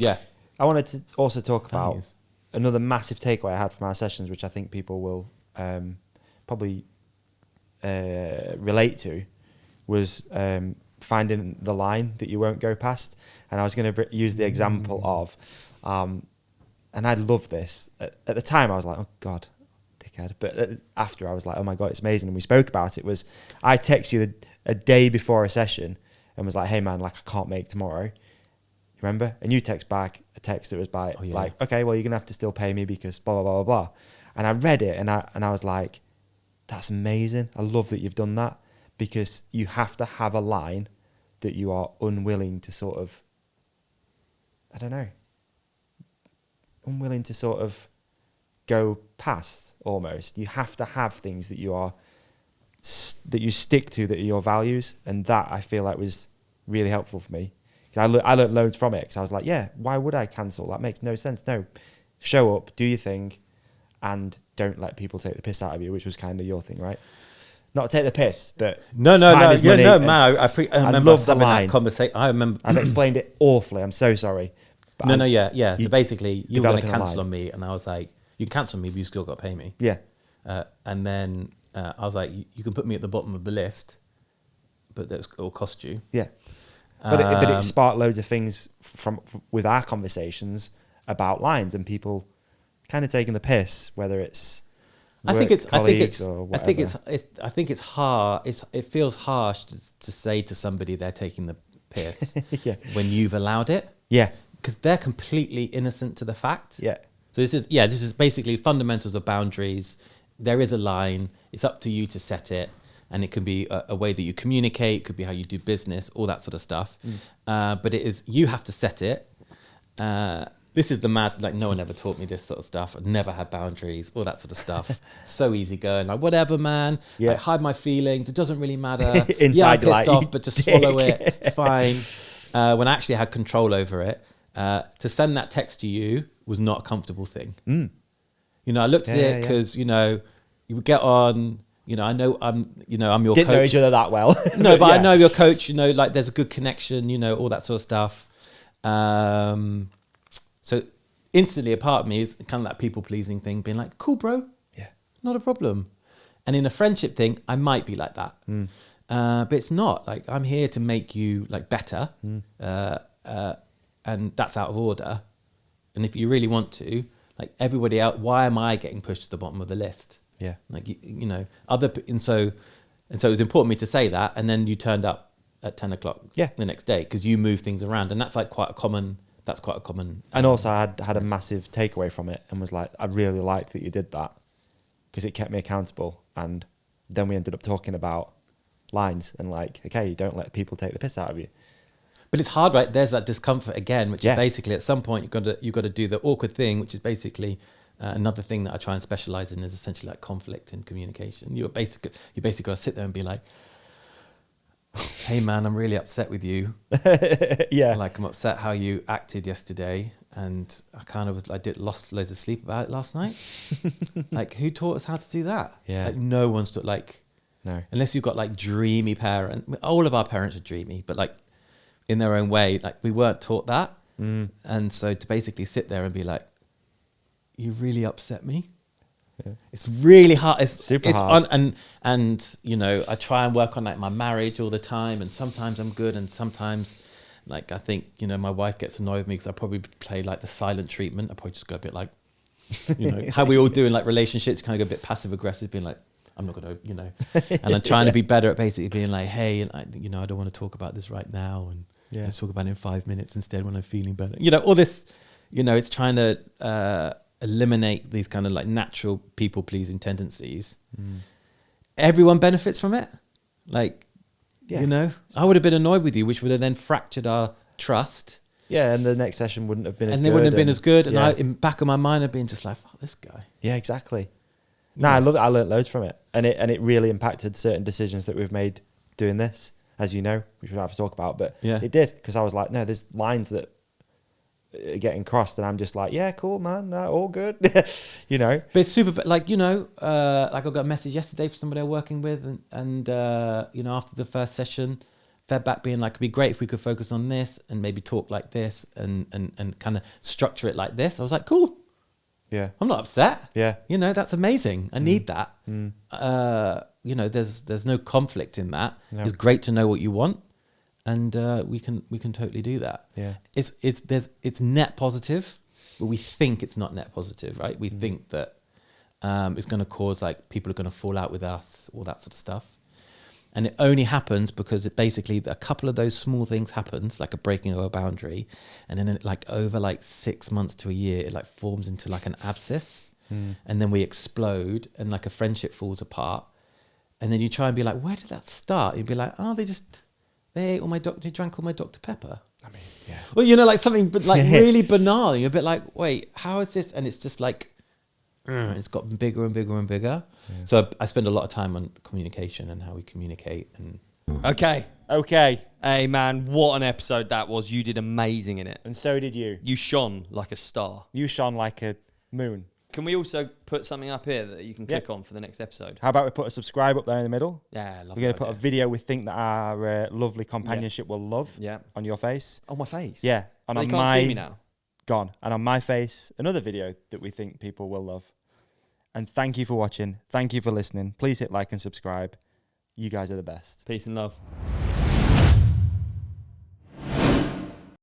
Yeah. I wanted to also talk about Nice. another massive takeaway I had from our sessions, which I think people will probably relate to, was finding the line that you won't go past. And I was going to use the example of, and I love this. At the time, I was like, oh, God, dickhead. But after, I was like, oh, my God, it's amazing. And we spoke about it. Was I text you a day before a session and was like, hey, man, like, I can't make tomorrow. You remember? And you text back a text that was by, like, okay, well, you're going to have to still pay me because blah, blah, blah, blah, blah. And I read it and I was like, that's amazing. I love that you've done that, because you have to have a line that you are unwilling to sort of, I don't know, unwilling to sort of go past almost. You have to have things that you are, that you stick to, that are your values. And that I feel like was really helpful for me. I learned loads from it, because I was like, yeah, why would I cancel? That makes no sense. No, show up, do your thing, and don't let people take the piss out of you, which was kind of your thing, right? Not take the piss, but no, man. I remember love the having line. that conversation. I remember. I've explained it awfully. I'm so sorry. But Yeah. So basically, you were going to developing a cancel line. on me, and I was like, you can cancel on me, but you still got to pay me. Yeah. And then I was like, you can put me at the bottom of the list, but it'll cost you. Yeah. But it sparked loads of things with our conversations about lines and people kind of taking the piss, whether it's I think it's hard. It feels harsh to say to somebody they're taking the piss yeah. when you've allowed it. Yeah. Because they're completely innocent to the fact. Yeah. So this is basically fundamentals of boundaries. There is a line. It's up to you to set it. And it can be a way that you communicate. It could be how you do business, all that sort of stuff. But it is, you have to set it. This is the mad, like, no one ever taught me this sort of stuff. I've never had boundaries, all that sort of stuff. So easy going, like, whatever, man. Yeah. Like, hide my feelings. It doesn't really matter. Inside, I'm pissed off, you but just dick. swallow it. It's fine. When I actually had control over it, to send that text to you was not a comfortable thing. You know, I looked at it because, you know, you would get on. You know, I know I'm your Didn't coach. know each other that well. No, but yeah. I know your coach, you know, like there's a good connection, you know, all that sort of stuff. So instantly a part of me is kind of that people pleasing thing, being like, cool, bro. Yeah. Not a problem. And in a friendship thing, I might be like that. But it's not. Like, I'm here to make you like better. And that's out of order. And if you really want to, like everybody else, why am I getting pushed to the bottom of the list? Yeah. Like, you know, and so it was important to me to say that. And then you turned up at 10 o'clock the next day because you move things around. And that's like quite a common. And also I had a massive takeaway from it and was like, I really liked that you did that because it kept me accountable. And then we ended up talking about lines and like, okay, you don't let people take the piss out of you. But it's hard, right? There's that discomfort again, which is basically at some point you've got to do the awkward thing, which is basically another thing that I try and specialize in is essentially like conflict in communication. You basically got to sit there and be like, hey man, I'm really upset with you. Yeah. Like, I'm upset how you acted yesterday, and I lost loads of sleep about it last night. Like, who taught us how to do that? Yeah. Like, no one's taught, like, no. Unless you've got like dreamy parents. All of our parents are dreamy, but like in their own way, like we weren't taught that. And so to basically sit there and be like, you really upset me. Yeah. It's really hard. It's super hard. And you know, I try and work on like my marriage all the time, and sometimes I'm good, and sometimes, like, I think, you know, my wife gets annoyed with me because I probably play like the silent treatment. I probably just go a bit like, you know, how we all do in like relationships, kind of go a bit passive aggressive, being like, I'm not going to, you know, and I'm trying to be better at basically being like, hey, and I don't want to talk about this right now, and let's talk about it in 5 minutes instead when I'm feeling better. You know, all this, you know, it's trying to eliminate these kind of like natural people pleasing tendencies. Everyone benefits from it. Like, you know, I would have been annoyed with you, which would have then fractured our trust. Yeah, and the next session wouldn't have been as good. And they wouldn't have been as good. And I, in back of my mind, I'd been just like, fuck this guy. Yeah, exactly. No, I love it. I learned loads from it. And it really impacted certain decisions that we've made doing this, as you know, which we don't have to talk about. But it did, because I was like, no, there's lines that are getting crossed, and I'm just like, yeah, cool, man, all good. You know. But it's super, like, you know, like I got a message yesterday from somebody I'm working with, and you know, after the first session, fed back being like, it'd be great if we could focus on this and maybe talk like this and kind of structure it like this. I was like, cool. Yeah. I'm not upset. Yeah. You know, that's amazing. I need that. You know, there's no conflict in that. No. It's great to know what you want. And we can totally do that. Yeah. It's net positive, but we think it's not net positive, right? We think that it's going to cause like people are going to fall out with us, all that sort of stuff. And it only happens because it basically a couple of those small things happens, like a breaking of a boundary, and then it, like over like 6 months to a year, it like forms into like an abscess, and then we explode, and like a friendship falls apart, and then you try and be like, where did that start? You'd be like, oh, they ate all my they drank all my Dr. Pepper. I mean, yeah. Well, you know, like something like really banal. You're a bit like, wait, how is this? And it's just like. It's gotten bigger and bigger and bigger. Yeah. So I spend a lot of time on communication and how we communicate. And Okay. Hey, man, what an episode that was. You did amazing in it. And so did you. You shone like a star. You shone like a moon. Can we also put something up here that you can click on for the next episode? How about we put a subscribe up there in the middle? Yeah, I love We're going to put a video we think that our lovely companionship will love on your face. Oh, my face? Yeah. And so they can't see me now? Gone. And on my face, another video that we think people will love. And thank you for watching. Thank you for listening. Please hit like and subscribe. You guys are the best. Peace and love.